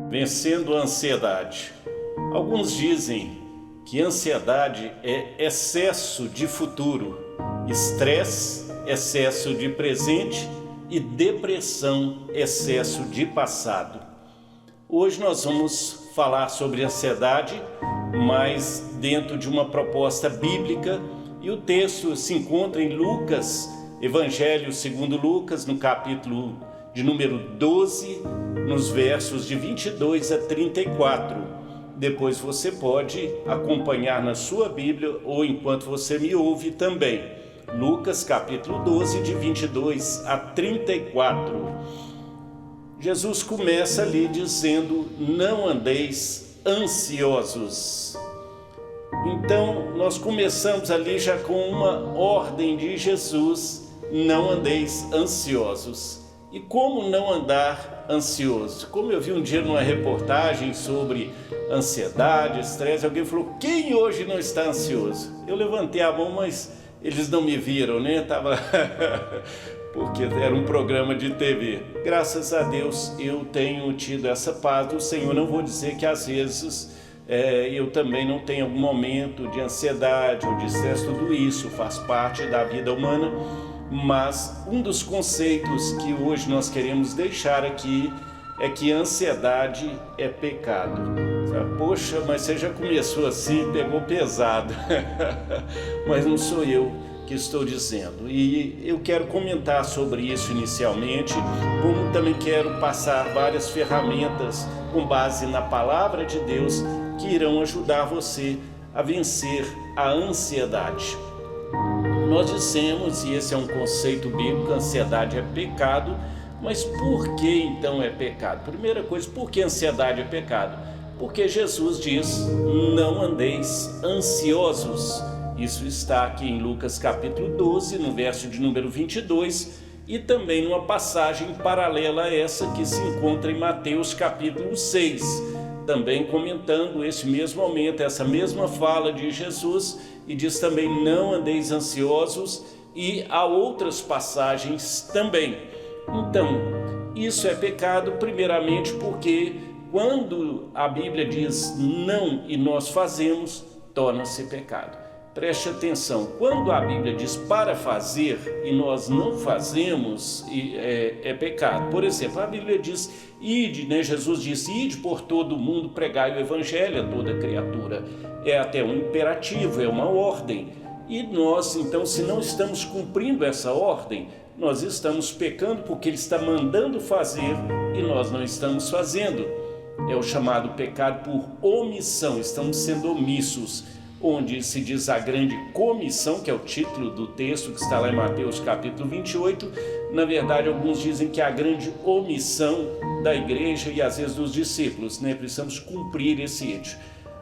Vencendo a ansiedade. Alguns dizem que ansiedade é excesso de futuro, estresse, excesso de presente e depressão, excesso de passado. Hoje nós vamos falar sobre ansiedade, mas dentro de uma proposta bíblica, e o texto se encontra em Lucas, Evangelho segundo Lucas, no capítulo de número 12, nos versos de 22 a 34. Depois você pode acompanhar na sua Bíblia ou enquanto você me ouve também. Lucas capítulo 12, de 22 a 34. Jesus começa ali dizendo: não andeis ansiosos. Então nós começamos ali já com uma ordem de Jesus: não andeis ansiosos. E como não andar ansioso? Como eu vi um dia numa reportagem sobre ansiedade, estresse, alguém falou: quem hoje não está ansioso? Eu levantei a mão, mas eles não me viram, né? Porque era um programa de TV. Graças a Deus eu tenho tido essa paz do Senhor. Não vou dizer que às vezes eu também não tenho algum momento de ansiedade ou de estresse, tudo isso faz parte da vida humana. Mas um dos conceitos que hoje nós queremos deixar aqui é que a ansiedade é pecado. Poxa, mas você já começou assim, pegou pesado. Mas não sou eu que estou dizendo. E eu quero comentar sobre isso inicialmente, como também quero passar várias ferramentas com base na palavra de Deus que irão ajudar você a vencer a ansiedade. Nós dissemos, e esse é um conceito bíblico, a ansiedade é pecado, mas por que então é pecado? Primeira coisa, por que a ansiedade é pecado? Porque Jesus diz: não andeis ansiosos. Isso está aqui em Lucas capítulo 12, no verso de número 22, e também numa passagem paralela a essa que se encontra em Mateus capítulo 6, também comentando esse mesmo momento, essa mesma fala de Jesus, e diz também: não andeis ansiosos, e há outras passagens também. Então, isso é pecado primeiramente porque quando a Bíblia diz não e nós fazemos, torna-se pecado. Preste atenção, quando a Bíblia diz para fazer e nós não fazemos, é pecado. Por exemplo, a Bíblia diz: ide, né? Jesus disse: ide por todo o mundo, pregai o Evangelho a toda criatura. É até um imperativo, é uma ordem. E nós, então, se não estamos cumprindo essa ordem, nós estamos pecando porque Ele está mandando fazer e nós não estamos fazendo. É o chamado pecado por omissão, estamos sendo omissos. Onde se diz a grande comissão, que é o título do texto que está lá em Mateus capítulo 28, na verdade alguns dizem que é a grande omissão da igreja e às vezes dos discípulos, né? Precisamos cumprir esse eixo.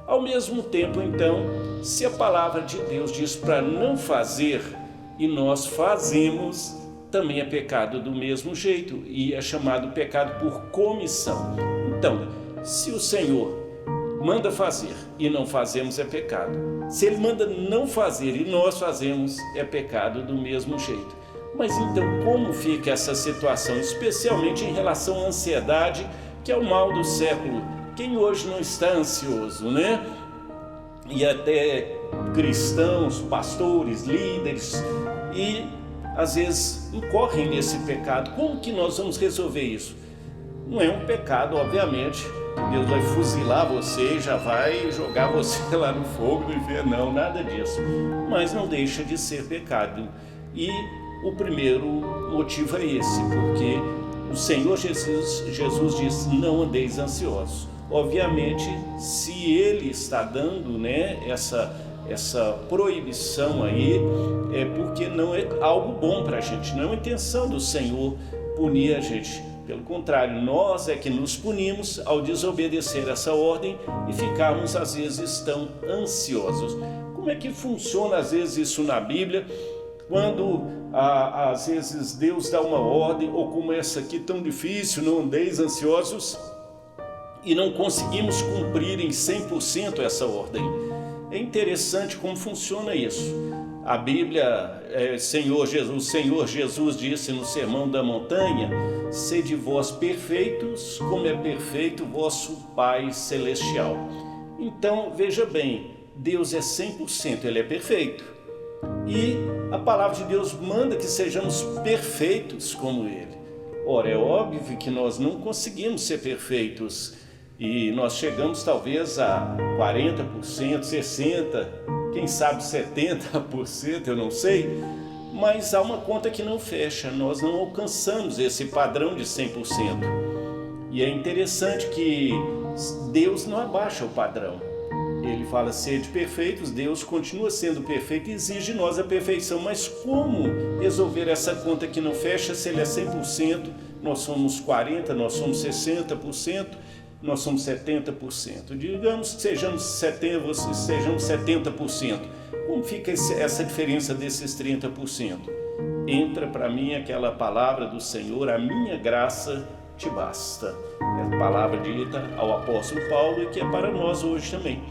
Ao mesmo tempo, então, se a palavra de Deus diz para não fazer e nós fazemos, também é pecado do mesmo jeito e é chamado pecado por comissão. Então, se o Senhor manda fazer e não fazemos, é pecado. Se Ele manda não fazer e nós fazemos, é pecado do mesmo jeito. Mas então como fica essa situação, especialmente em relação à ansiedade, que é o mal do século? Quem hoje não está ansioso, né? E até cristãos, pastores, líderes, e às vezes incorrem nesse pecado. Como que nós vamos resolver isso? Não é um pecado, obviamente, Deus vai fuzilar você, já vai jogar você lá no fogo do inferno, não, nada disso. Mas não deixa de ser pecado. E o primeiro motivo é esse, porque o Senhor Jesus diz: não andeis ansiosos. Obviamente, se Ele está dando, né, essa proibição aí, é porque não é algo bom para a gente, não é uma intenção do Senhor punir a gente. Pelo contrário, nós é que nos punimos ao desobedecer essa ordem e ficarmos às vezes tão ansiosos. Como é que funciona às vezes isso na Bíblia? Quando às vezes Deus dá uma ordem, ou como essa aqui tão difícil, não andeis ansiosos, e não conseguimos cumprir em 100% essa ordem. É interessante como funciona isso. A Bíblia, o Senhor Jesus disse no Sermão da Montanha: sede vós perfeitos, como é perfeito vosso Pai Celestial. Então, veja bem, Deus é 100%, Ele é perfeito. E a palavra de Deus manda que sejamos perfeitos como Ele. Ora, é óbvio que nós não conseguimos ser perfeitos e nós chegamos talvez a 40%, 60%, quem sabe 70%, eu não sei, mas há uma conta que não fecha, nós não alcançamos esse padrão de 100%. E é interessante que Deus não abaixa o padrão. Ele fala, sede perfeitos, Deus continua sendo perfeito e exige de nós a perfeição. Mas como resolver essa conta que não fecha se Ele é 100%, nós somos 40%, nós somos 60%, nós somos 70%. Digamos que sejamos 70%. Como fica essa diferença desses 30%? Entra para mim aquela palavra do Senhor, a minha graça te basta. É a palavra dita ao apóstolo Paulo e que é para nós hoje também.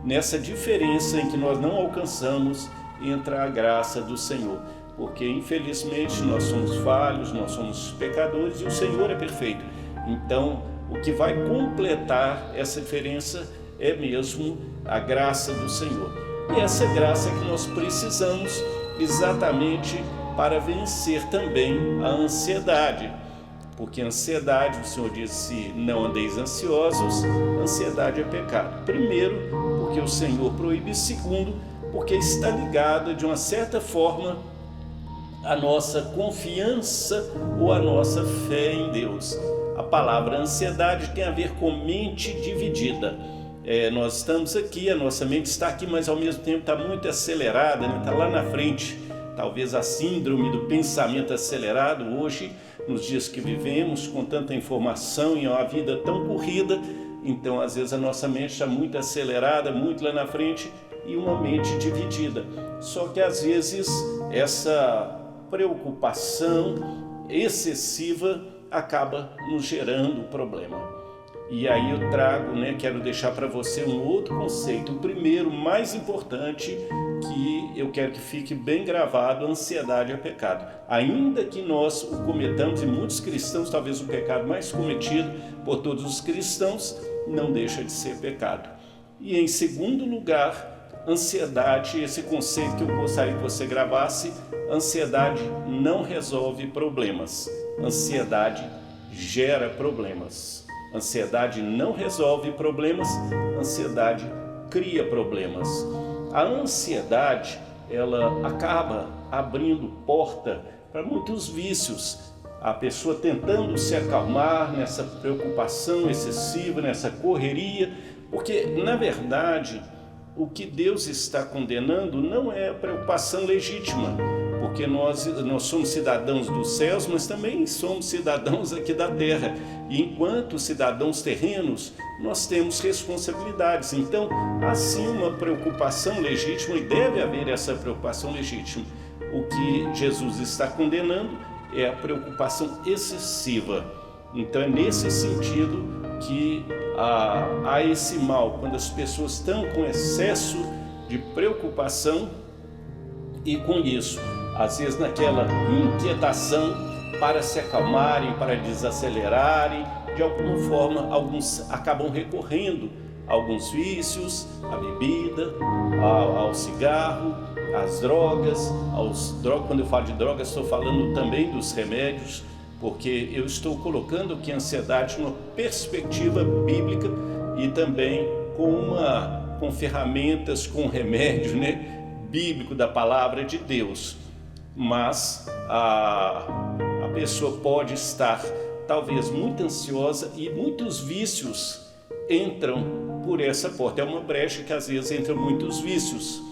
Nessa diferença em que nós não alcançamos, entra a graça do Senhor. Porque infelizmente nós somos falhos, nós somos pecadores e o Senhor é perfeito. Então, o que vai completar essa diferença é mesmo a graça do Senhor. E essa graça que nós precisamos exatamente para vencer também a ansiedade. Porque a ansiedade, o Senhor disse, não andeis ansiosos, ansiedade é pecado. Primeiro, porque o Senhor proíbe. Segundo, porque está ligada de uma certa forma a nossa confiança ou a nossa fé em Deus. A palavra ansiedade tem a ver com mente dividida. Nós estamos aqui, a nossa mente está aqui, mas ao mesmo tempo está muito acelerada, né? Está lá na frente. Talvez a síndrome do pensamento acelerado hoje, nos dias que vivemos, com tanta informação e uma vida tão corrida, então às vezes a nossa mente está muito acelerada, muito lá na frente e uma mente dividida. Só que às vezes essa preocupação excessiva acaba nos gerando problema. E aí eu trago, quero deixar para você um outro conceito. O primeiro, mais importante, que eu quero que fique bem gravado: a ansiedade é pecado. Ainda que nós o cometamos, e muitos cristãos, talvez o pecado mais cometido por todos os cristãos, não deixa de ser pecado. E em segundo lugar, ansiedade, esse conceito que eu gostaria que você gravasse: ansiedade não resolve problemas, ansiedade gera problemas. Ansiedade não resolve problemas, ansiedade cria problemas. A ansiedade, ela acaba abrindo porta para muitos vícios. A pessoa tentando se acalmar nessa preocupação excessiva, nessa correria, porque, na verdade, o que Deus está condenando não é a preocupação legítima, porque nós somos cidadãos dos céus, mas também somos cidadãos aqui da terra. E enquanto cidadãos terrenos, nós temos responsabilidades. Então, há sim uma preocupação legítima, e deve haver essa preocupação legítima. O que Jesus está condenando é a preocupação excessiva. Então, é nesse sentido que há esse mal, quando as pessoas estão com excesso de preocupação e com isso, às vezes naquela inquietação para se acalmarem, para desacelerarem, de alguma forma alguns acabam recorrendo a alguns vícios, à bebida, ao cigarro, às drogas, quando eu falo de drogas estou falando também dos remédios, porque eu estou colocando aqui a ansiedade numa perspectiva bíblica e também com ferramentas, com remédio, bíblico da palavra de Deus. Mas a pessoa pode estar talvez muito ansiosa e muitos vícios entram por essa porta. É uma brecha que às vezes entram muitos vícios.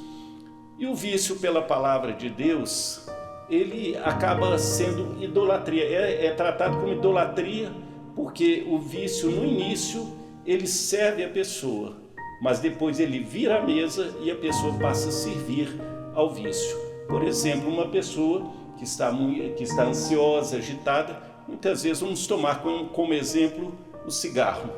E o vício pela palavra de Deus, ele acaba sendo idolatria. É tratado como idolatria porque o vício no início ele serve a pessoa, mas depois ele vira a mesa e a pessoa passa a servir ao vício. Por exemplo, uma pessoa que está ansiosa, agitada, muitas vezes vamos tomar como exemplo o cigarro.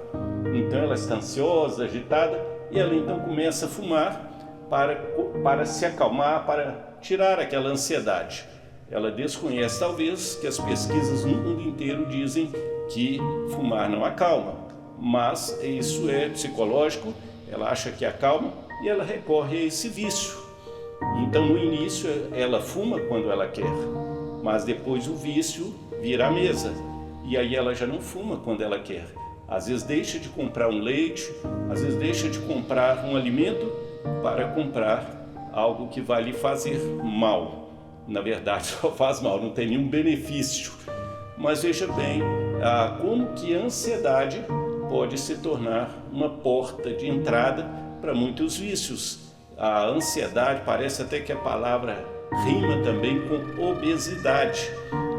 Então ela está ansiosa, agitada e ela então começa a fumar para se acalmar, para tirar aquela ansiedade. Ela desconhece talvez que as pesquisas no mundo inteiro dizem que fumar não acalma, mas isso é psicológico, ela acha que acalma e ela recorre a esse vício. Então no início ela fuma quando ela quer, mas depois o vício vira a mesa e aí ela já não fuma quando ela quer. Às vezes deixa de comprar um leite, às vezes deixa de comprar um alimento para comprar algo que vai lhe fazer mal. Na verdade só faz mal, não tem nenhum benefício. Mas veja bem, como que a ansiedade pode se tornar uma porta de entrada para muitos vícios. A ansiedade, parece até que a palavra rima também com obesidade.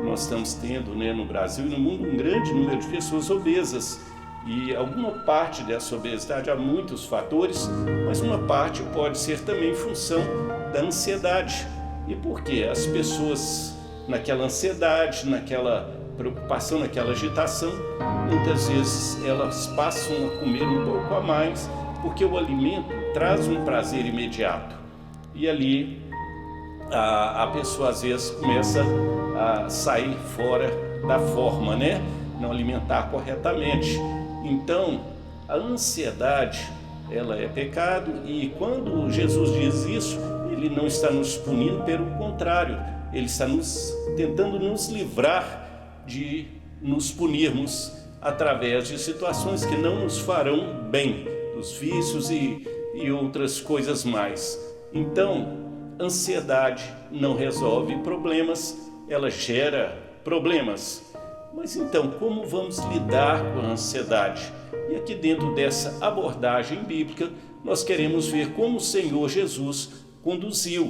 Nós estamos tendo, no Brasil e no mundo um grande número de pessoas obesas. E alguma parte dessa obesidade, há muitos fatores, mas uma parte pode ser também em função da ansiedade. E por quê? As pessoas naquela ansiedade, naquela preocupação, naquela agitação, muitas vezes elas passam a comer um pouco a mais, porque o alimento traz um prazer imediato. E ali a pessoa às vezes começa a sair fora da forma, não alimentar corretamente. Então, a ansiedade, ela é pecado, e quando Jesus diz isso, ele não está nos punindo, pelo contrário, ele está tentando nos livrar de nos punirmos através de situações que não nos farão bem, dos vícios e outras coisas mais. Então, ansiedade não resolve problemas, ela gera problemas. Mas então, como vamos lidar com a ansiedade? E aqui dentro dessa abordagem bíblica, nós queremos ver como o Senhor Jesus conduziu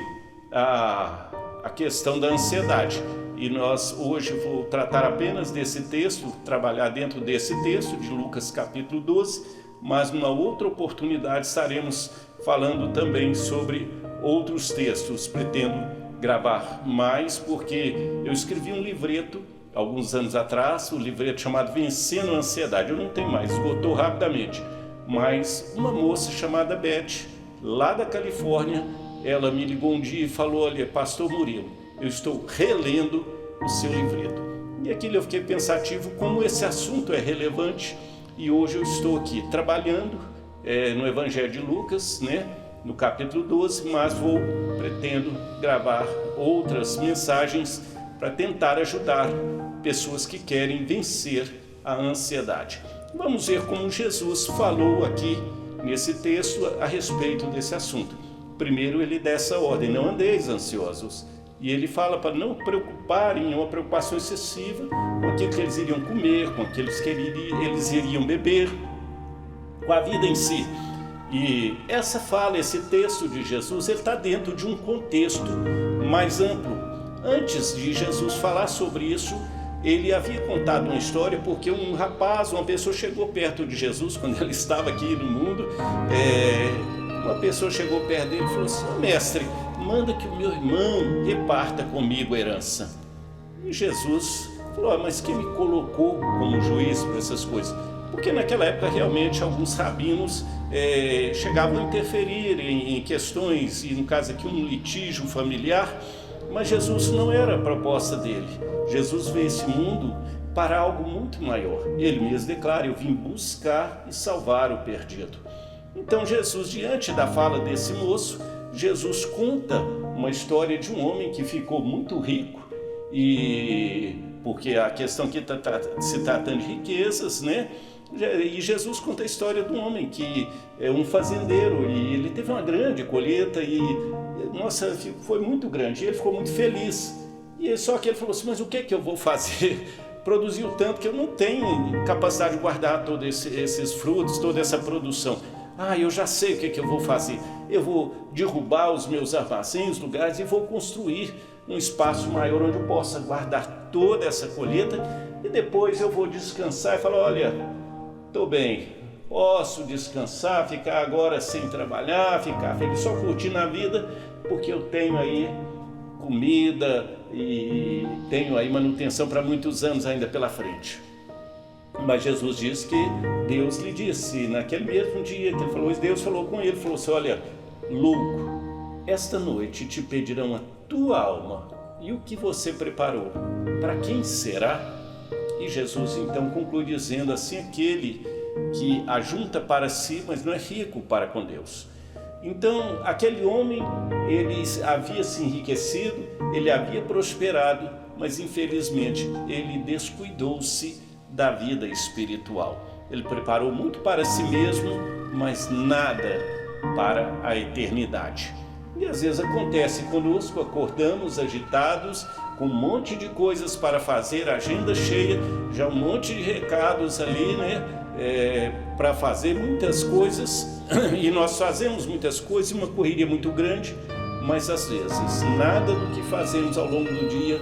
a questão da ansiedade. E nós hoje vou tratar apenas desse texto, trabalhar dentro desse texto de Lucas capítulo 12, mas numa outra oportunidade estaremos falando também sobre outros textos. Pretendo gravar mais porque eu escrevi um livreto alguns anos atrás, um livreto chamado Vencendo a Ansiedade. Eu não tenho mais, esgotou rapidamente. Mas uma moça chamada Beth, lá da Califórnia, ela me ligou um dia e falou: olha, Pastor Murilo, eu estou relendo o seu livreto. E aquilo eu fiquei pensativo como esse assunto é relevante, e hoje eu estou aqui trabalhando no Evangelho de Lucas, no capítulo 12, mas pretendo gravar outras mensagens para tentar ajudar pessoas que querem vencer a ansiedade. Vamos ver como Jesus falou aqui nesse texto a respeito desse assunto. Primeiro ele dá essa ordem: não andeis ansiosos. E ele fala para não preocuparem, uma preocupação excessiva com aquilo que eles iriam comer, com aquilo que eles iriam beber, com a vida em si. E essa fala, esse texto de Jesus, ele está dentro de um contexto mais amplo. Antes de Jesus falar sobre isso, ele havia contado uma história, porque um rapaz, uma pessoa chegou perto de Jesus, quando ele estava aqui no mundo, uma pessoa chegou perto dele e falou assim: mestre, manda que o meu irmão reparta comigo a herança. E Jesus falou: mas quem me colocou como juiz para essas coisas? Porque naquela época realmente alguns rabinos chegavam a interferir em questões, e no caso aqui um litígio familiar, mas Jesus não era a proposta dele. Jesus veio a esse mundo para algo muito maior. Ele mesmo declara: eu vim buscar e salvar o perdido. Então Jesus, diante da fala desse moço, Jesus conta uma história de um homem que ficou muito rico, e porque a questão aqui está se tratando de riquezas, E Jesus conta a história de um homem que é um fazendeiro, e ele teve uma grande colheita e, nossa, foi muito grande, e ele ficou muito feliz. E só que ele falou assim: mas o que é que eu vou fazer? Produziu tanto que eu não tenho capacidade de guardar todos esses frutos, toda essa produção. Eu já sei o que é que eu vou fazer. Eu vou derrubar os meus armazéns, lugares, e vou construir um espaço maior onde eu possa guardar toda essa colheita, e depois eu vou descansar e falar: olha, estou bem, posso descansar, ficar agora sem trabalhar, ficar feliz, só curtindo a vida, porque eu tenho aí comida e tenho aí manutenção para muitos anos ainda pela frente. Mas Jesus diz que Deus lhe disse, naquele mesmo dia que ele falou isso, Deus falou com ele, falou assim: olha, louco, esta noite te pedirão a tua alma, E o que você preparou? Para quem será? E Jesus então conclui dizendo assim: aquele que ajunta para si, mas não é rico para com Deus. Então, aquele homem, ele havia se enriquecido, ele havia prosperado, mas infelizmente ele descuidou-se da vida espiritual. Ele preparou muito para si mesmo, mas nada para a eternidade. E às vezes acontece conosco, acordamos agitados, com um monte de coisas para fazer, agenda cheia, já um monte de recados ali, para fazer muitas coisas, e nós fazemos muitas coisas, uma correria muito grande, mas às vezes nada do que fazemos ao longo do dia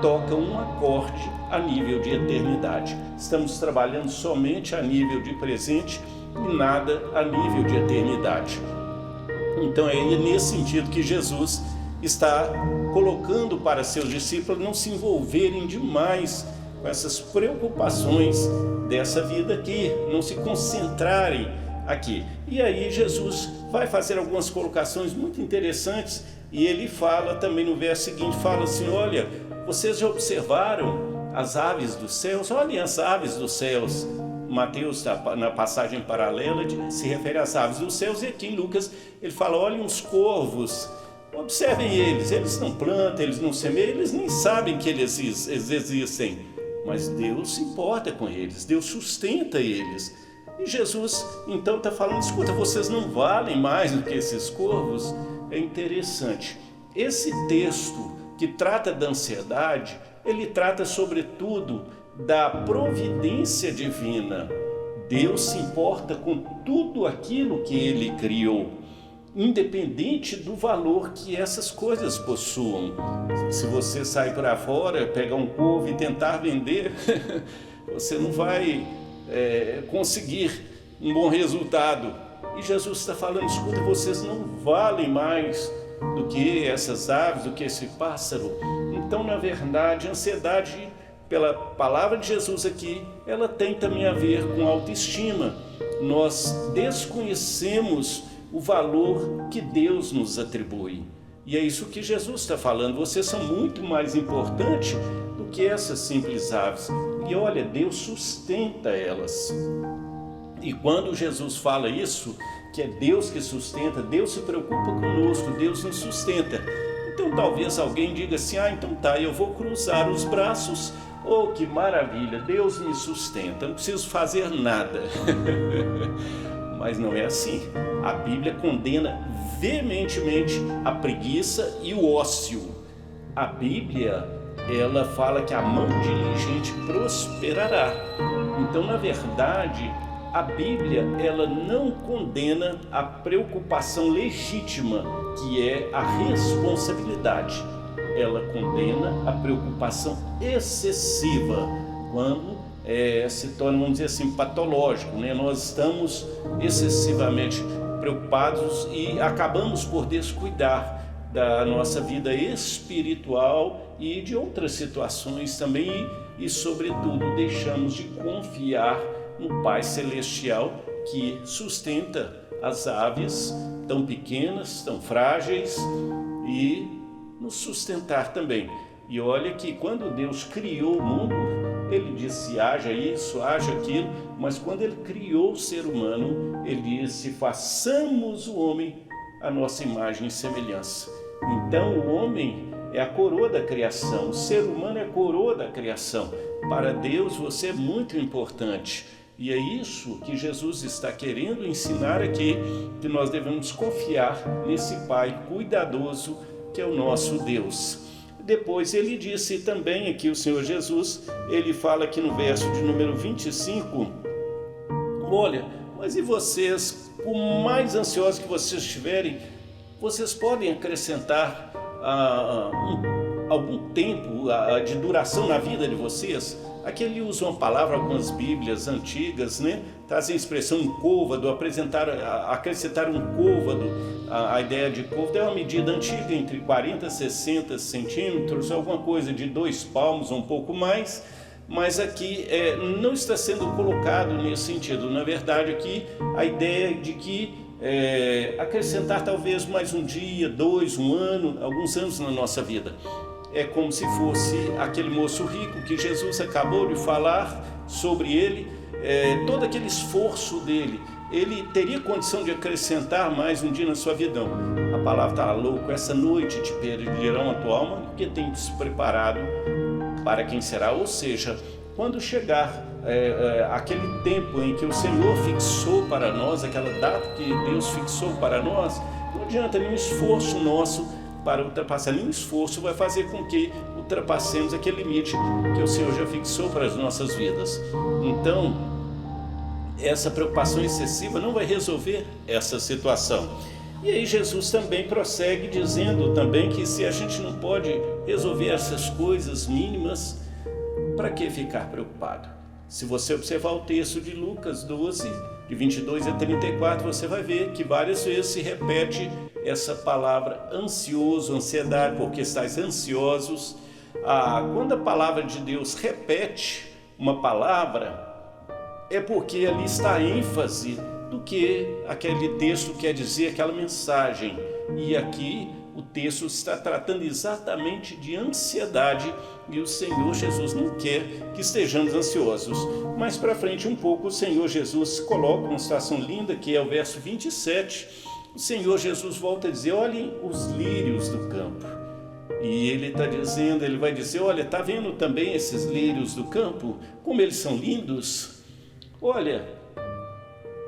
toca um acorde a nível de eternidade. Estamos trabalhando somente a nível de presente e nada a nível de eternidade. Então é nesse sentido que Jesus está colocando para seus discípulos não se envolverem demais com essas preocupações dessa vida aqui, não se concentrarem aqui. E aí Jesus vai fazer algumas colocações muito interessantes e ele fala também no verso seguinte, fala assim: olha, vocês já observaram as aves dos céus? Olhem as aves dos céus. Mateus, na passagem paralela, se refere às aves dos céus, e aqui em Lucas ele fala: olhem os corvos, observem eles não plantam, eles não semeiam, eles nem sabem que eles existem, mas Deus se importa com eles, Deus sustenta eles. E Jesus então está falando: escuta, vocês não valem mais do que esses corvos? É interessante, esse texto que trata da ansiedade, ele trata sobretudo da providência divina. Deus se importa com tudo aquilo que Ele criou, independente do valor que essas coisas possuam. Se você sair para fora, pegar um corvo e tentar vender, você não vai conseguir um bom resultado. E Jesus está falando: escuta, vocês não valem mais do que essas aves, do que esse pássaro. Então, na verdade, a ansiedade, pela palavra de Jesus aqui, ela tem também a ver com autoestima. Nós desconhecemos o valor que Deus nos atribui. E é isso que Jesus está falando: vocês são muito mais importantes do que essas simples aves. E olha, Deus sustenta elas. E quando Jesus fala isso, que é Deus que sustenta, Deus se preocupa conosco, Deus nos sustenta. Então talvez alguém diga assim: então tá, eu vou cruzar os braços. Oh, que maravilha, Deus me sustenta, não preciso fazer nada. Mas não é assim. A Bíblia condena veementemente a preguiça e o ócio. A Bíblia, ela fala que a mão diligente prosperará. Então, na verdade, a Bíblia, ela não condena a preocupação legítima, que é a responsabilidade. Ela condena a preocupação excessiva, quando se torna, vamos dizer assim, patológico, Nós estamos excessivamente preocupados e acabamos por descuidar da nossa vida espiritual e de outras situações também, e sobretudo deixamos de confiar no Pai Celestial, que sustenta as aves tão pequenas, tão frágeis, e nos sustentar também. E olha que quando Deus criou o mundo, Ele disse: haja isso, haja aquilo, mas quando Ele criou o ser humano, Ele disse: façamos o homem à nossa imagem e semelhança. Então o homem é a coroa da criação, o ser humano é a coroa da criação. Para Deus você é muito importante. E é isso que Jesus está querendo ensinar aqui, que nós devemos confiar nesse Pai cuidadoso que é o nosso Deus. Depois ele disse também aqui, o Senhor Jesus, ele fala aqui no verso de número 25, olha, mas e vocês, por mais ansiosos que vocês estiverem, vocês podem acrescentar algum tempo de duração na vida de vocês? Aqui ele usa uma palavra, algumas bíblias antigas, trazem a expressão um côvado, acrescentar um côvado. A ideia de côvado é uma medida antiga, entre 40 e 60 centímetros, alguma coisa de 2 palmos ou um pouco mais, mas aqui não está sendo colocado nesse sentido. Na verdade, aqui a ideia de que acrescentar talvez mais um dia, 2, um ano, alguns anos na nossa vida. é como se fosse aquele moço rico que Jesus acabou de falar sobre ele, todo aquele esforço dele. Ele teria condição de acrescentar mais um dia na sua vida. A palavra está louco, essa noite te perderão a tua alma, porque tem se preparado para quem será. Ou seja, quando chegar aquele tempo em que o Senhor fixou para nós, aquela data que Deus fixou para nós, não adianta nenhum esforço nosso para ultrapassar, nenhum esforço vai fazer com que ultrapassemos aquele limite que o Senhor já fixou para as nossas vidas. Então, essa preocupação excessiva não vai resolver essa situação. E aí Jesus também prossegue dizendo também que se a gente não pode resolver essas coisas mínimas, para que ficar preocupado? Se você observar o texto de Lucas 12, de 22 a 34, você vai ver que várias vezes se repete essa palavra ansioso, ansiedade, porque estáis ansiosos. Quando a palavra de Deus repete uma palavra, é porque ali está a ênfase do que aquele texto quer dizer, aquela mensagem. E aqui o texto está tratando exatamente de ansiedade e o Senhor Jesus não quer que estejamos ansiosos. Mais para frente um pouco, o Senhor Jesus coloca uma situação linda, que é o verso 27. O Senhor Jesus volta a dizer: olhem os lírios do campo. E ele está dizendo, ele vai dizer: olha, está vendo também esses lírios do campo? Como eles são lindos? Olha,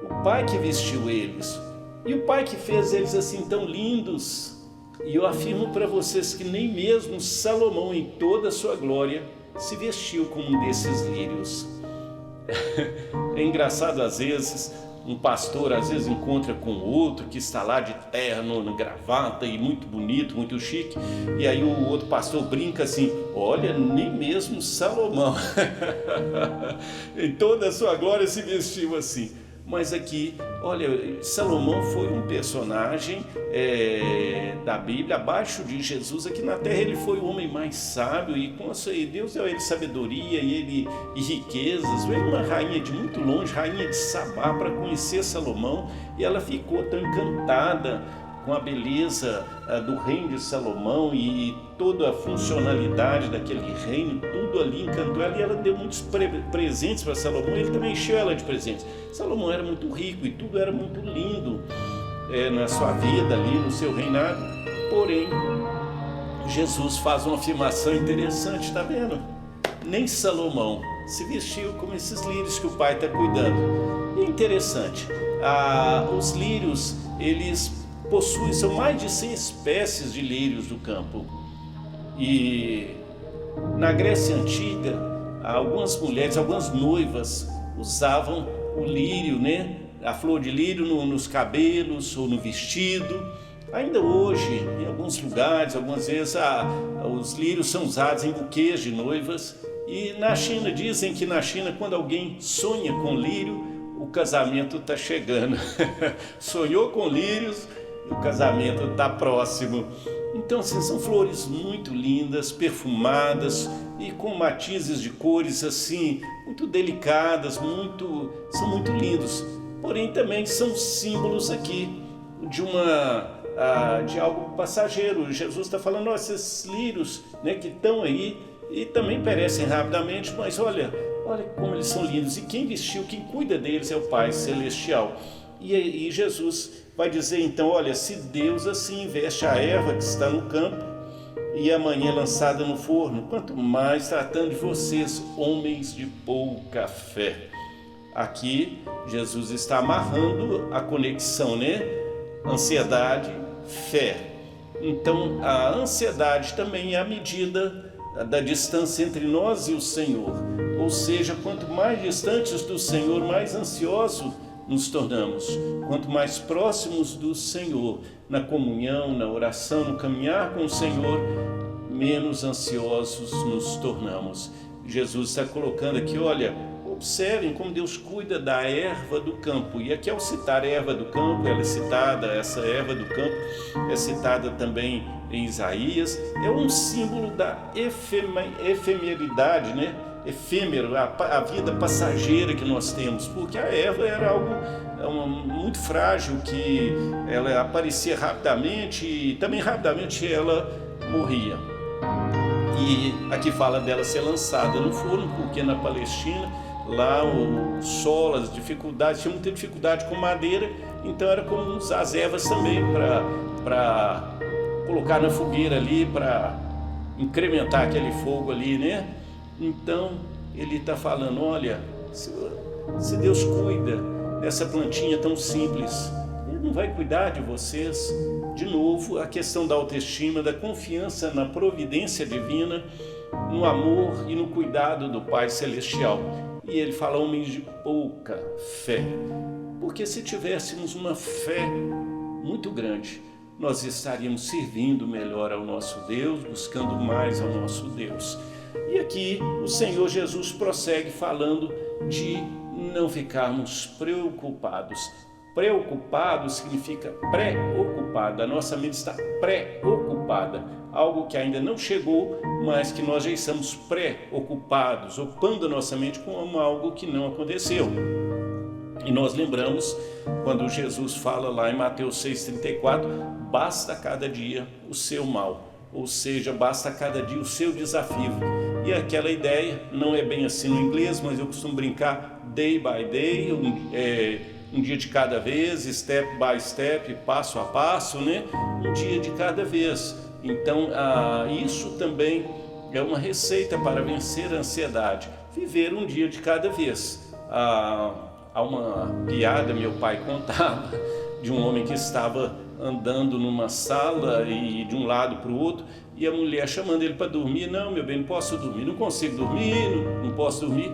o Pai que vestiu eles, e o Pai que fez eles assim tão lindos. E eu afirmo para vocês que nem mesmo Salomão, em toda a sua glória, se vestiu como um desses lírios. É engraçado, às vezes, um pastor às vezes encontra com outro que está lá de terno, gravata e muito bonito, muito chique, e aí o outro pastor brinca assim: olha, nem mesmo Salomão em toda a sua glória se vestiu assim. Mas aqui, olha, Salomão foi um personagem da Bíblia, abaixo de Jesus. Aqui na terra ele foi o homem mais sábio, e com isso aí Deus deu a ele sabedoria e riquezas. Veio uma rainha de muito longe, rainha de Sabá, para conhecer Salomão, e ela ficou tão encantada com a beleza do reino de Salomão e toda a funcionalidade daquele reino, tudo ali encantou ela, e ela deu muitos presentes para Salomão. Ele também encheu ela de presentes. Salomão era muito rico e tudo era muito lindo na sua vida ali, no seu reinado. Porém, Jesus faz uma afirmação interessante, está vendo? Nem Salomão se vestiu como esses lírios que o Pai está cuidando. E é interessante, os lírios, eles são mais de 100 espécies de lírios do campo. E na Grécia Antiga, algumas mulheres, algumas noivas usavam o lírio, a flor de lírio nos cabelos ou no vestido. Ainda hoje, em alguns lugares, algumas vezes, os lírios são usados em buquês de noivas. E na China, dizem que na China, quando alguém sonha com lírio, o casamento está chegando. Sonhou com lírios, o casamento está próximo. Então, assim, são flores muito lindas, perfumadas e com matizes de cores assim muito delicadas, são muito lindos. Porém, também são símbolos aqui de algo passageiro. Jesus está falando: esses lírios, que estão aí e também perecem rapidamente, mas olha como eles são lindos. E quem vestiu, quem cuida deles é o Pai Celestial. E Jesus vai dizer então: olha, se Deus assim veste a erva que está no campo e amanhã é lançada no forno, quanto mais tratando de vocês, homens de pouca fé. Aqui Jesus está amarrando a conexão, ansiedade, fé. Então a ansiedade também é a medida da distância entre nós e o Senhor. Ou seja, quanto mais distantes do Senhor, mais ansiosos nos tornamos. Quanto mais próximos do Senhor, na comunhão, na oração, no caminhar com o Senhor, menos ansiosos nos tornamos. Jesus está colocando aqui: olha, observem como Deus cuida da erva do campo. E aqui, ao citar a erva do campo, essa erva do campo é citada também em Isaías. É um símbolo da efemeridade, efêmero, a vida passageira que nós temos, porque a erva era algo muito frágil, que ela aparecia rapidamente e também rapidamente ela morria. E aqui fala dela ser lançada no forno, porque na Palestina, lá o solo, as dificuldades, tinha muita dificuldade com madeira, então era como usar as ervas também para colocar na fogueira ali, para incrementar aquele fogo ali, né? Então ele está falando, olha, se Deus cuida dessa plantinha tão simples, Ele não vai cuidar de vocês? De novo, a questão da autoestima, da confiança na providência divina, no amor e no cuidado do Pai Celestial. E ele fala, homens de pouca fé, porque se tivéssemos uma fé muito grande, nós estaríamos servindo melhor ao nosso Deus, buscando mais ao nosso Deus. E aqui o Senhor Jesus prossegue falando de não ficarmos preocupados. Preocupado significa preocupado, a nossa mente está preocupada, algo que ainda não chegou, mas que nós já estamos preocupados, ocupando a nossa mente com algo que não aconteceu. E nós lembramos quando Jesus fala lá em Mateus 6,34, basta cada dia o seu mal, ou seja, basta cada dia o seu desafio. E aquela ideia não é bem assim no inglês, mas eu costumo brincar day by day, um dia de cada vez, step by step, passo a passo, né? Um dia de cada vez. Então, isso também é uma receita para vencer a ansiedade, viver um dia de cada vez. Há uma piada, meu pai contava, de um homem que estava andando numa sala e de um lado para o outro, e a mulher chamando ele para dormir, não, meu bem, não posso dormir, não consigo dormir, não posso dormir.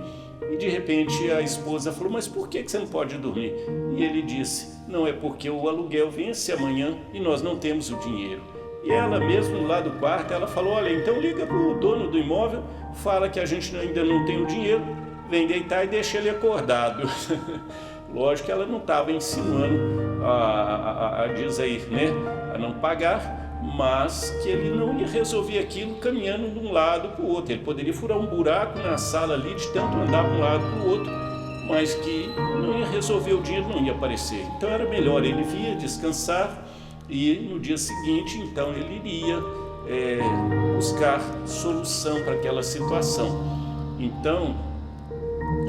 E de repente a esposa falou, mas por que você não pode dormir? E ele disse, não, é porque o aluguel vence amanhã e nós não temos o dinheiro. E ela mesmo lá do quarto, ela falou, olha, então liga para o dono do imóvel, fala que a gente ainda não tem o dinheiro, vem deitar e deixa ele acordado. Lógico que ela não estava insinuando dizer, né, a não pagar, mas que ele não ia resolver aquilo caminhando de um lado para o outro. Ele poderia furar um buraco na sala ali de tanto andar de um lado para o outro, mas que não ia resolver, o dinheiro não ia aparecer. Então era melhor ele vir descansar e no dia seguinte, então, ele iria buscar solução para aquela situação. Então,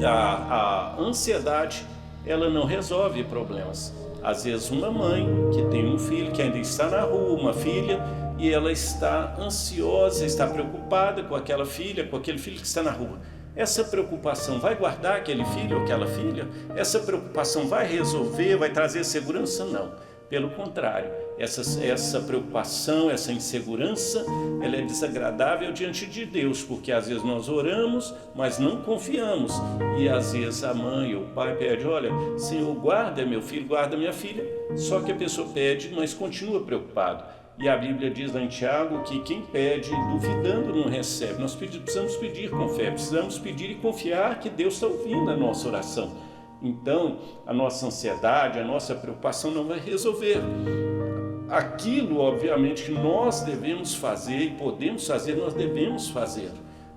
a ansiedade, ela não resolve problemas. Às vezes uma mãe que tem um filho que ainda está na rua, uma filha, e ela está ansiosa, está preocupada com aquela filha, com aquele filho que está na rua. Essa preocupação vai guardar aquele filho ou aquela filha? Essa preocupação vai resolver, vai trazer segurança? Não. Pelo contrário, essa preocupação, essa insegurança, ela é desagradável diante de Deus, porque às vezes nós oramos, mas não confiamos. E às vezes a mãe ou o pai pede, olha, Senhor, guarda meu filho, guarda minha filha. Só que a pessoa pede, mas continua preocupado. E a Bíblia diz lá em Tiago que quem pede duvidando não recebe. Nós precisamos pedir com fé, precisamos pedir e confiar que Deus está ouvindo a nossa oração. Então, a nossa ansiedade, a nossa preocupação não vai resolver. Aquilo, obviamente, que nós devemos fazer e podemos fazer, nós devemos fazer.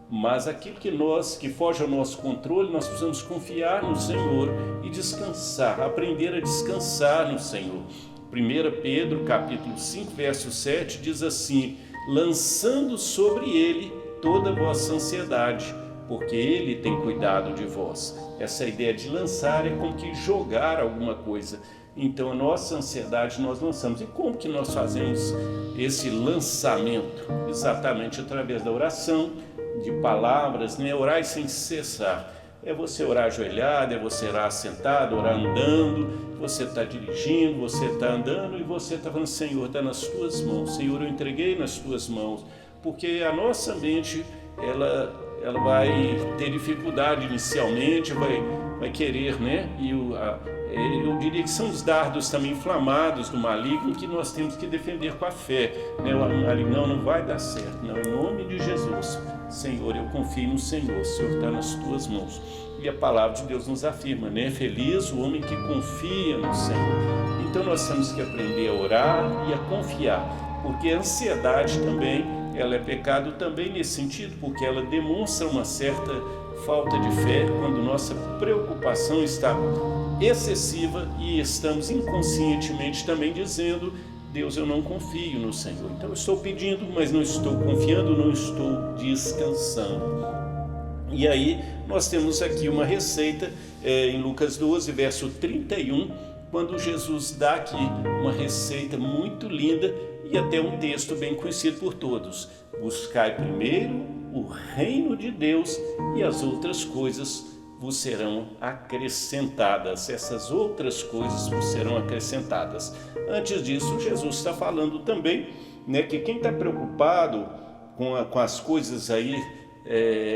Mas aquilo que foge ao nosso controle, nós precisamos confiar no Senhor e descansar, aprender a descansar no Senhor. 1 Pedro, capítulo 5, verso 7, diz assim, lançando sobre Ele toda a vossa ansiedade, porque Ele tem cuidado de vós. Essa ideia de lançar é como que jogar alguma coisa. Então a nossa ansiedade nós lançamos. E como que nós fazemos esse lançamento? Exatamente através da oração, de palavras, né? Orar sem cessar. É você orar ajoelhado, é você orar sentado, orar andando, você está dirigindo, você está andando e você está falando, Senhor, está nas tuas mãos. Senhor, eu entreguei nas tuas mãos. Porque a nossa mente, ela vai ter dificuldade inicialmente, vai querer, né? E eu diria que são os dardos também inflamados do maligno que nós temos que defender com a fé, né? O maligno não vai dar certo, não, em nome de Jesus. Senhor, eu confio no Senhor, o Senhor está nas tuas mãos. E a palavra de Deus nos afirma, né? Feliz o homem que confia no Senhor. Então nós temos que aprender a orar e a confiar, porque a ansiedade também, ela é pecado também nesse sentido, porque ela demonstra uma certa falta de fé quando nossa preocupação está excessiva e estamos inconscientemente também dizendo Deus, eu não confio no Senhor. Então eu estou pedindo, mas não estou confiando, não estou descansando. E aí nós temos aqui uma receita em Lucas 12, verso 31, quando Jesus dá aqui uma receita muito linda e até um texto bem conhecido por todos. Buscai primeiro o reino de Deus e as outras coisas vos serão acrescentadas. Essas outras coisas vos serão acrescentadas. Antes disso, Jesus está falando também, né, que quem está preocupado com as coisas aí,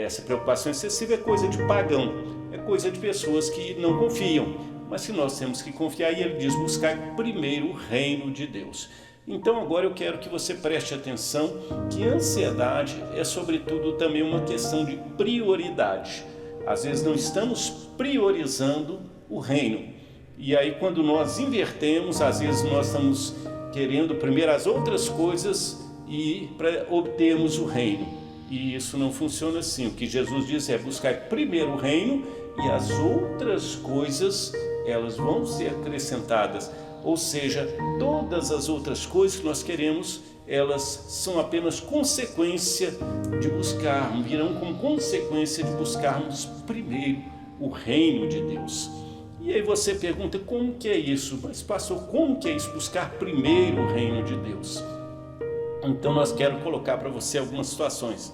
essa preocupação excessiva é coisa de pagão, é coisa de pessoas que não confiam, mas que nós temos que confiar, e ele diz: buscar primeiro o reino de Deus. Então agora eu quero que você preste atenção que a ansiedade é sobretudo também uma questão de prioridade. Às vezes não estamos priorizando o reino, e aí quando nós invertemos, às vezes nós estamos querendo primeiro as outras coisas e para obtermos o reino, e isso não funciona assim. O que Jesus diz é: buscar primeiro o reino e as outras coisas elas vão ser acrescentadas. Ou seja, todas as outras coisas que nós queremos, elas são apenas consequência de buscarmos, virão como consequência de buscarmos primeiro o reino de Deus. E aí você pergunta: como que é isso? Mas pastor, como que é isso, buscar primeiro o reino de Deus? Então nós quero colocar para você algumas situações.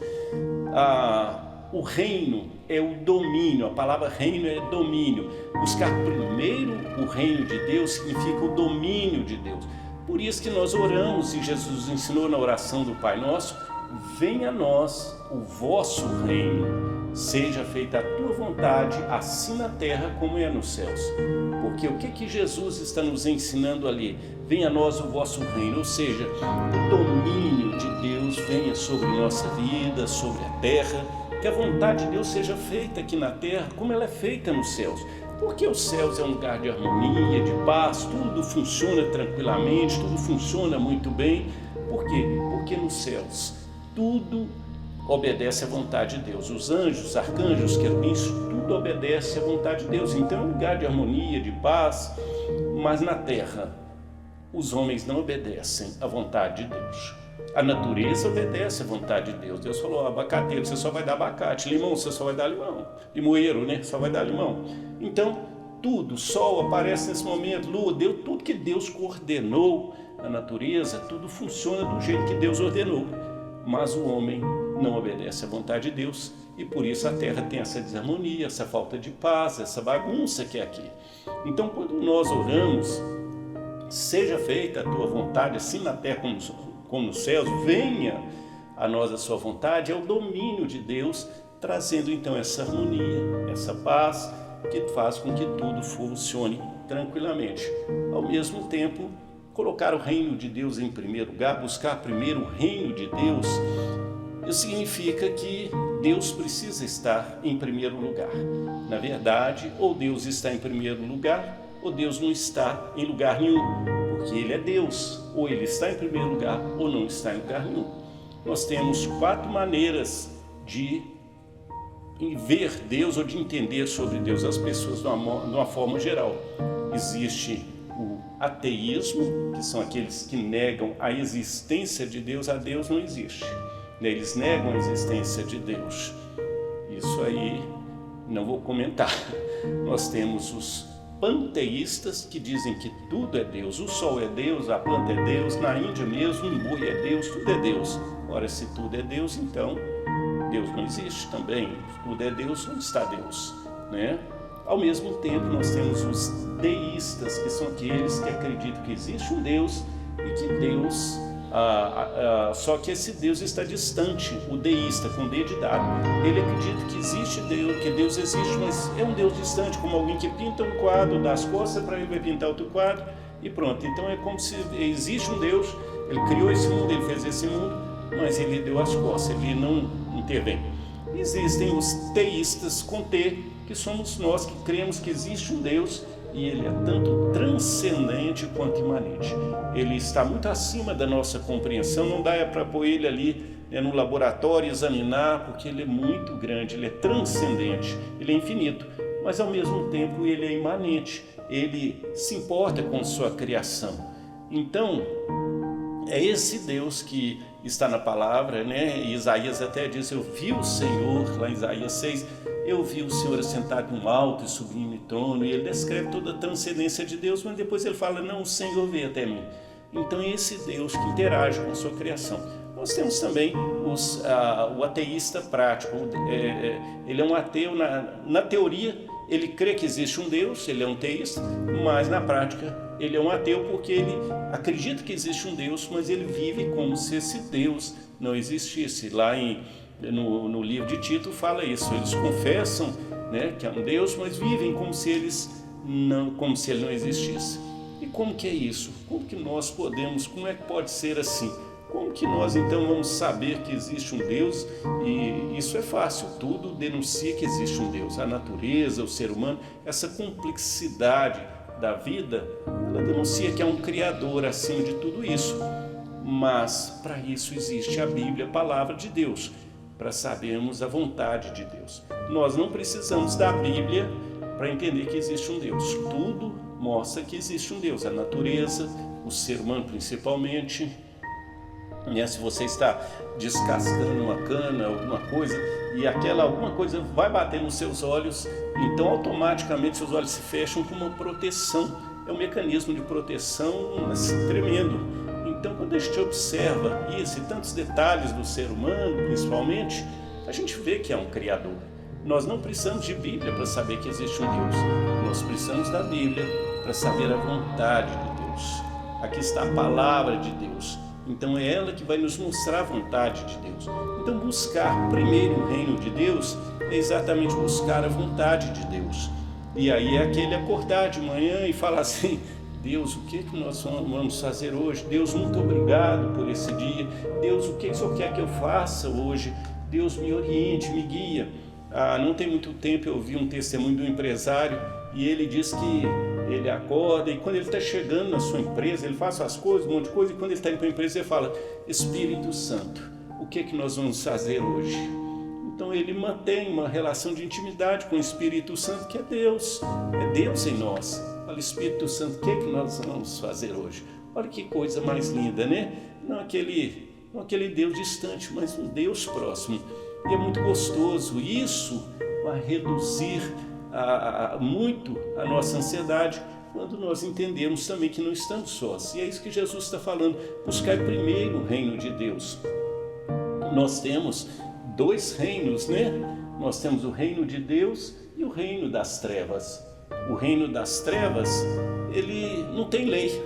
O reino é o domínio, a palavra reino é domínio. Buscar primeiro o reino de Deus significa o domínio de Deus. Por isso que nós oramos, e Jesus ensinou na oração do Pai Nosso: venha a nós o vosso reino, seja feita a tua vontade, assim na terra como é nos céus. Porque o que Jesus está nos ensinando ali? Venha a nós o vosso reino, ou seja, o domínio de Deus venha sobre nossa vida, sobre a terra, que a vontade de Deus seja feita aqui na terra como ela é feita nos céus. Porque os céus é um lugar de harmonia, de paz, tudo funciona tranquilamente, tudo funciona muito bem. Por quê? Porque nos céus tudo obedece à vontade de Deus. Os anjos, os arcanjos, os querubins, tudo obedece à vontade de Deus. Então é um lugar de harmonia, de paz. Mas na terra os homens não obedecem à vontade de Deus. A natureza obedece à vontade de Deus. Deus falou: abacateiro, você só vai dar abacate; limão, você só vai dar limão; limoeiro, né, só vai dar limão. Então tudo, sol aparece nesse momento, lua, Deus, tudo que Deus coordenou na natureza, tudo funciona do jeito que Deus ordenou. Mas o homem não obedece à vontade de Deus, e por isso a terra tem essa desarmonia, essa falta de paz, essa bagunça que é aqui. Então quando nós oramos: seja feita a tua vontade, assim na terra como nos céus, venha a nós a sua vontade, é o domínio de Deus trazendo então essa harmonia, essa paz que faz com que tudo funcione tranquilamente. Ao mesmo tempo, colocar o reino de Deus em primeiro lugar, buscar primeiro o reino de Deus, isso significa que Deus precisa estar em primeiro lugar. Na verdade, ou Deus está em primeiro lugar, ou Deus não está em lugar nenhum, porque Ele é Deus. Ou Ele está em primeiro lugar, ou não está em lugar nenhum. Nós temos 4 maneiras de ver Deus ou de entender sobre Deus as pessoas de uma forma geral. Existe o ateísmo, que são aqueles que negam a existência de Deus. A Deus não existe. Eles negam a existência de Deus. Isso aí não vou comentar. Nós temos os panteístas, que dizem que tudo é Deus. O sol é Deus, a planta é Deus, na Índia mesmo, o boi é Deus, tudo é Deus. Ora, se tudo é Deus, então Deus não existe também. Tudo é Deus, onde está Deus, né? Ao mesmo tempo, nós temos os deístas, que são aqueles que acreditam que existe um Deus e que Deus... só que esse Deus está distante. O deísta, com D de dado, ele acredita que existe Deus, que Deus existe, mas é um Deus distante, como alguém que pinta um quadro, dá as costas para ele, vai pintar outro quadro e pronto. Então é como se existe um Deus, ele criou esse mundo, ele fez esse mundo, mas ele deu as costas, ele não intervém. Existem os teístas com T, que somos nós que cremos que existe um Deus, e Ele é tanto transcendente quanto imanente. Ele está muito acima da nossa compreensão. Não dá para pôr Ele ali, né, no laboratório e examinar, porque Ele é muito grande, Ele é transcendente, Ele é infinito, mas ao mesmo tempo Ele é imanente, Ele se importa com sua criação. Então, É esse Deus que está na palavra, né? Isaías até diz: eu vi o Senhor, lá em Isaías 6, eu vi o Senhor assentado em um alto e sublime trono, e ele descreve toda a transcendência de Deus, mas depois ele fala: não, o Senhor veio até mim. Então é esse Deus que interage com a sua criação. Nós temos também o ateísta prático. Ele é um ateu, na teoria ele crê que existe um Deus, ele é um teísta, mas na prática ele é um ateu porque ele acredita que existe um Deus, mas ele vive como se esse Deus não existisse. Lá no livro de Tito fala isso, eles confessam, né, que é um Deus, mas vivem como se ele não existisse. E como que é isso? Como que nós podemos, como é que pode ser assim? Como que nós então vamos saber que existe um Deus? E isso é fácil, tudo denuncia que existe um Deus. A natureza, o ser humano, essa complexidade da vida, ela denuncia que há um Criador acima de tudo isso. Mas para isso existe a Bíblia, a palavra de Deus, para sabermos a vontade de Deus. Nós não precisamos da Bíblia para entender que existe um Deus. Tudo mostra que existe um Deus, a natureza, o ser humano principalmente. Se você está descascando uma cana, alguma coisa, e alguma coisa vai bater nos seus olhos, então automaticamente seus olhos se fecham com uma proteção. É um mecanismo de proteção assim, tremendo. Então quando a gente observa isso e tantos detalhes do ser humano, principalmente, a gente vê que é um Criador. Nós não precisamos de Bíblia para saber que existe um Deus. Nós precisamos da Bíblia para saber a vontade de Deus. Aqui está a palavra de Deus. Então é ela que vai nos mostrar a vontade de Deus. Então buscar primeiro o reino de Deus é exatamente buscar a vontade de Deus. E aí é aquele acordar de manhã e falar assim: Deus, o que nós vamos fazer hoje? Deus, muito obrigado por esse dia. Deus, o que o Senhor quer que eu faça hoje? Deus, me oriente, me guia. Não tem muito tempo eu ouvi um testemunho de um empresário e ele diz que ele acorda e quando ele está chegando na sua empresa, ele faz as coisas, um monte de coisa, e quando ele está indo para a empresa, ele fala: Espírito Santo, o que nós vamos fazer hoje? Então ele mantém uma relação de intimidade com o Espírito Santo, que é Deus em nós. Fala: Espírito Santo, o que nós vamos fazer hoje? Olha que coisa mais linda, né? Não aquele Deus distante, mas um Deus próximo. E é muito gostoso. Isso vai reduzir muito a nossa ansiedade quando nós entendemos também que não estamos sós. E é isso que Jesus está falando: buscar primeiro o reino de Deus. Nós temos dois reinos, né? Nós temos o reino de Deus e o reino das trevas. O reino das trevas, ele não tem lei.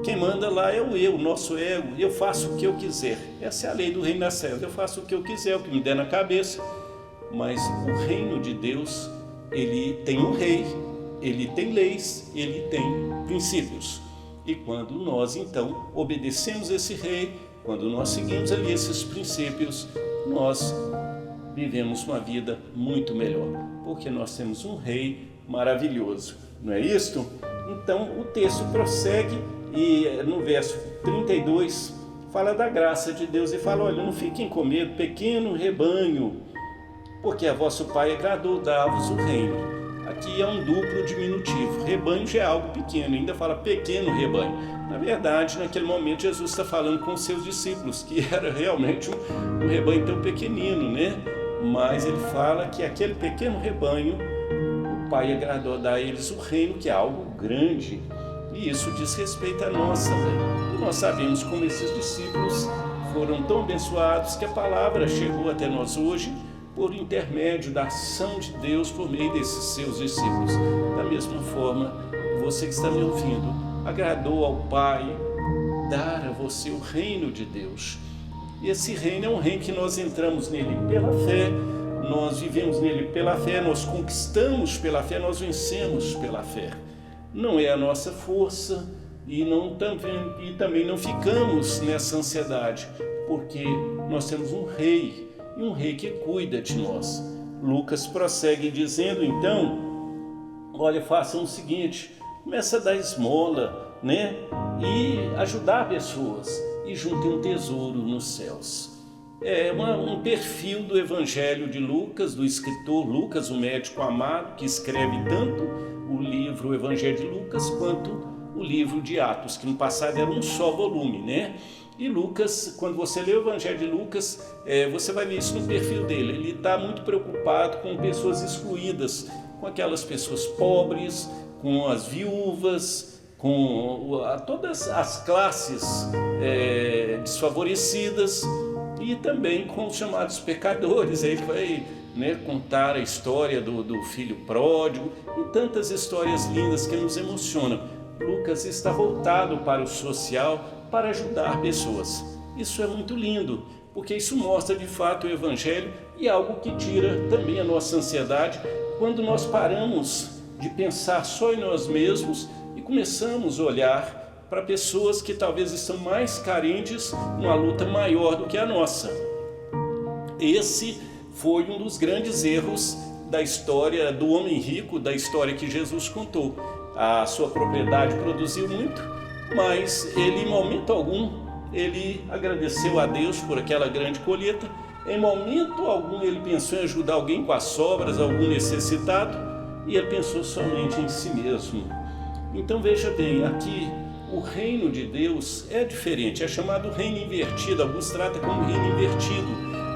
Quem manda lá é o nosso ego. Eu faço o que eu quiser. Essa é a lei do reino das trevas. Eu faço o que eu quiser, o que me der na cabeça. Mas o reino de Deus, ele tem um rei, ele tem leis, ele tem princípios. E quando nós então obedecemos esse rei, quando nós seguimos ali esses princípios, nós vivemos uma vida muito melhor, porque nós temos um rei maravilhoso, não é isto? Então o texto prossegue e no verso 32 fala da graça de Deus e fala: olha, não fiquem com medo, pequeno rebanho, porque a vosso Pai agradou dar-vos o reino. Aqui é um duplo diminutivo. Rebanho já é algo pequeno, ainda fala pequeno rebanho. Na verdade, naquele momento, Jesus está falando com os seus discípulos, que era realmente um rebanho tão pequenino, né? Mas ele fala que aquele pequeno rebanho, o Pai agradou dar a eles o reino, que é algo grande. E isso diz respeito a nós também. E nós sabemos como esses discípulos foram tão abençoados que a palavra chegou até nós hoje por intermédio da ação de Deus por meio desses seus discípulos. Da mesma forma, você que está me ouvindo, agradou ao Pai dar a você o reino de Deus. E esse reino é um reino que nós entramos nele pela fé, nós vivemos nele pela fé, nós conquistamos pela fé, nós vencemos pela fé. Não é a nossa força e também não ficamos nessa ansiedade, porque nós temos um rei, e um rei que cuida de nós. Lucas prossegue dizendo então: olha, façam o seguinte, começa a dar esmola, né? E ajudar pessoas, e juntem um tesouro nos céus. É um perfil do Evangelho de Lucas, do escritor Lucas, o médico amado, que escreve tanto o livro o Evangelho de Lucas quanto o livro de Atos, que no passado era um só volume, né? E Lucas, quando você lê o Evangelho de Lucas, você vai ver isso no perfil dele. Ele está muito preocupado com pessoas excluídas, com aquelas pessoas pobres, com as viúvas, com todas as classes desfavorecidas e também com os chamados pecadores. Aí ele vai contar a história do filho pródigo e tantas histórias lindas que nos emocionam. Lucas está voltado para o social, para ajudar pessoas. Isso é muito lindo, porque isso mostra de fato o Evangelho e algo que tira também a nossa ansiedade quando nós paramos de pensar só em nós mesmos e começamos a olhar para pessoas que talvez estão mais carentes numa luta maior do que a nossa. Esse foi um dos grandes erros da história do homem rico, da história que Jesus contou. A sua propriedade produziu muito, mas ele, em momento algum, ele agradeceu a Deus por aquela grande colheita. Em momento algum ele pensou em ajudar alguém com as sobras, algum necessitado, e ele pensou somente em si mesmo. Então veja bem, aqui o reino de Deus é diferente, é chamado reino invertido. Alguns tratam como reino invertido,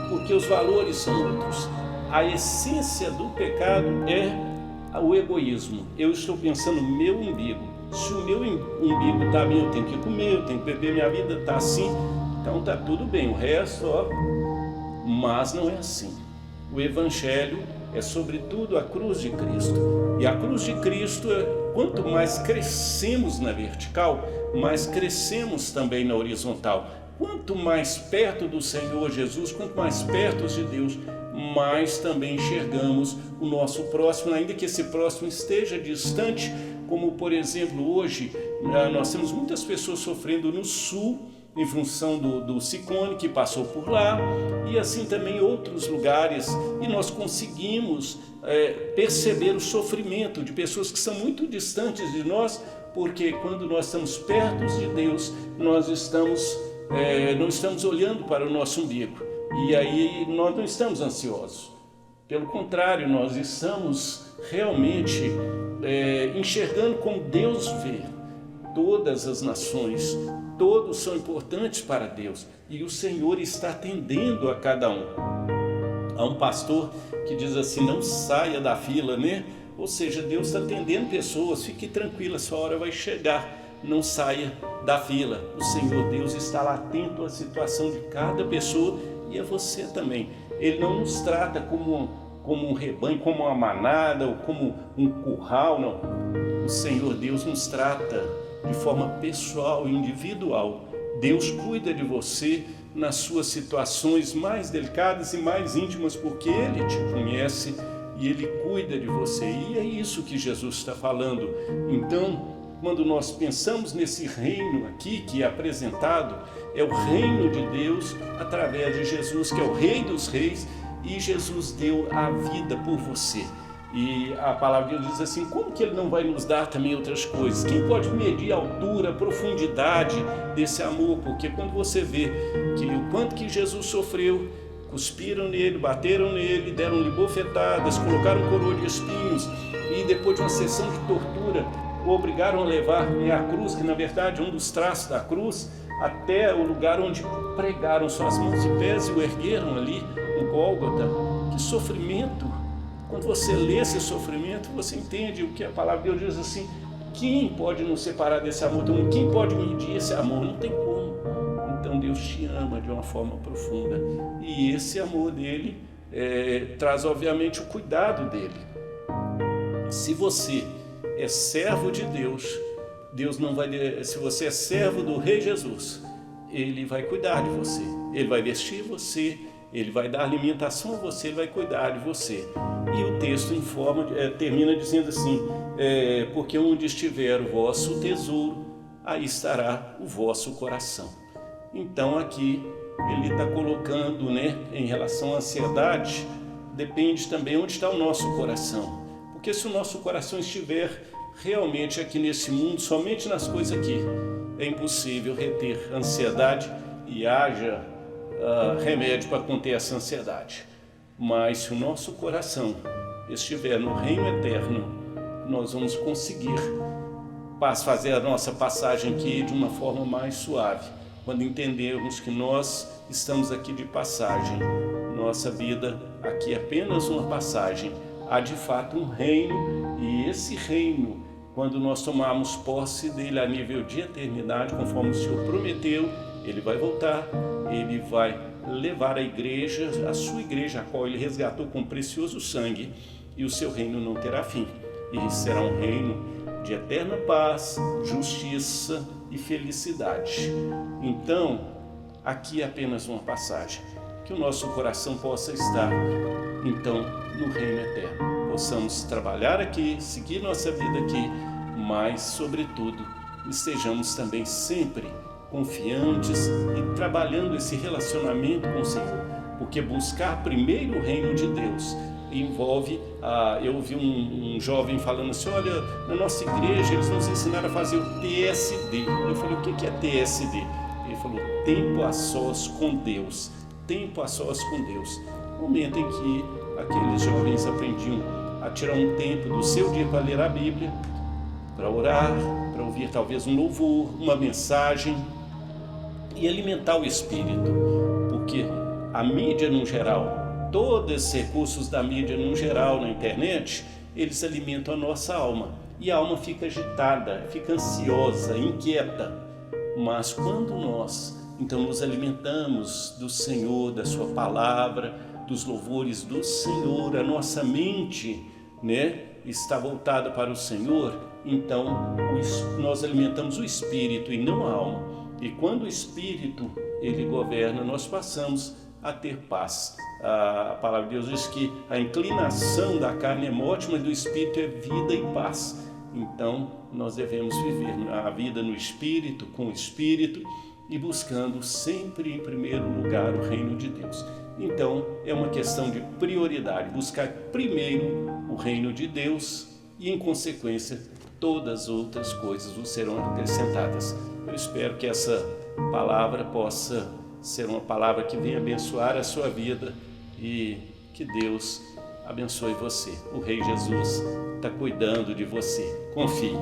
porque os valores são outros. A essência do pecado é o egoísmo. Eu estou pensando no meu umbigo. Se o meu umbigo está bem, eu tenho que comer, eu tenho que beber, minha vida está assim, então está tudo bem. O resto, mas não é assim. O Evangelho é sobretudo a cruz de Cristo. E a cruz de Cristo, quanto mais crescemos na vertical, mais crescemos também na horizontal. Quanto mais perto do Senhor Jesus, quanto mais perto de Deus, mais também enxergamos o nosso próximo, ainda que esse próximo esteja distante, como por exemplo hoje nós temos muitas pessoas sofrendo no sul em função do ciclone que passou por lá, e assim também outros lugares, e nós conseguimos perceber o sofrimento de pessoas que são muito distantes de nós, porque quando nós estamos perto de Deus, nós não estamos olhando para o nosso umbigo, e aí nós não estamos ansiosos. Pelo contrário, nós estamos realmente enxergando como Deus vê. Todas as nações, todos são importantes para Deus e o Senhor está atendendo a cada um. Há um pastor que diz assim: não saia da fila, né? Ou seja, Deus está atendendo pessoas, fique tranquila, sua hora vai chegar, não saia da fila. O Senhor Deus está lá atento à situação de cada pessoa e a você também. Ele não nos trata como um rebanho, como uma manada ou como um curral, não. O Senhor Deus nos trata de forma pessoal e individual. Deus cuida de você nas suas situações mais delicadas e mais íntimas, porque Ele te conhece e Ele cuida de você. E é isso que Jesus está falando. Então, quando nós pensamos nesse reino aqui que é apresentado, é o reino de Deus através de Jesus, que é o Rei dos Reis, e Jesus deu a vida por você. E a palavra de Deus diz assim: como que Ele não vai nos dar também outras coisas? Quem pode medir a altura, a profundidade desse amor? Porque quando você vê que o quanto que Jesus sofreu, cuspiram nele, bateram nele, deram-lhe bofetadas, colocaram coroa de espinhos e depois de uma sessão de tortura, o obrigaram a levar a cruz, que na verdade é um dos traços da cruz, até o lugar onde pregaram suas mãos e pés e o ergueram ali, no Gólgota. Que sofrimento! Quando você lê esse sofrimento, você entende o que a palavra de Deus diz assim: quem pode nos separar desse amor? Então, quem pode medir esse amor? Não tem como. Então Deus te ama de uma forma profunda. E esse amor dele traz obviamente o cuidado dele. Se você é servo de Deus, Deus não vai. Se você é servo do Rei Jesus, Ele vai cuidar de você. Ele vai vestir você. Ele vai dar alimentação a você, Ele vai cuidar de você. E o texto termina dizendo assim: porque onde estiver o vosso tesouro, aí estará o vosso coração. Então aqui ele está colocando, em relação à ansiedade, depende também onde está o nosso coração. Porque se o nosso coração estiver realmente aqui nesse mundo, somente nas coisas aqui, é impossível reter ansiedade e haja remédio para conter essa ansiedade. Mas se o nosso coração estiver no reino eterno, nós vamos conseguir fazer a nossa passagem aqui de uma forma mais suave. quando entendermos que nós estamos aqui de passagem. Nossa vida aqui é apenas uma passagem. Há de fato um reino, e esse reino, quando nós tomarmos posse dele a nível de eternidade, conforme o Senhor prometeu, ele vai voltar, ele vai levar a igreja, a sua igreja, a qual ele resgatou com precioso sangue, e o seu reino não terá fim. E será um reino de eterna paz, justiça e felicidade. Então, aqui é apenas uma passagem. Que o nosso coração possa estar, então, no reino eterno. Possamos trabalhar aqui, seguir nossa vida aqui, mas, sobretudo, estejamos também sempre confiantes e trabalhando esse relacionamento com o Senhor. Porque buscar primeiro o reino de Deus envolve, eu ouvi um jovem falando assim, olha, na nossa igreja eles nos ensinaram a fazer o TSD. Eu falei, o que é TSD? Ele falou, tempo a sós com Deus. Tempo a sós com Deus. Momento em que aqueles jovens aprendiam a tirar um tempo do seu dia para ler a Bíblia, para orar, para ouvir talvez um louvor, uma mensagem e alimentar o espírito. Porque a mídia no geral, todos esses recursos da mídia no geral, na internet, eles alimentam a nossa alma. E a alma fica agitada, fica ansiosa, inquieta. Mas quando nós, então, nos alimentamos do Senhor, da sua palavra, dos louvores do Senhor, a nossa mente, está voltada para o Senhor, então nós alimentamos o espírito e não a alma. E quando o espírito, ele governa, nós passamos a ter paz. A palavra de Deus diz que a inclinação da carne é morte, mas do espírito é vida e paz. Então, nós devemos viver a vida no espírito, com o espírito, e buscando sempre em primeiro lugar o reino de Deus. Então, é uma questão de prioridade, buscar primeiro o reino de Deus e, em consequência, todas as outras coisas vos serão acrescentadas. Eu espero que essa palavra possa ser uma palavra que venha abençoar a sua vida e que Deus abençoe você. O Rei Jesus está cuidando de você. Confie.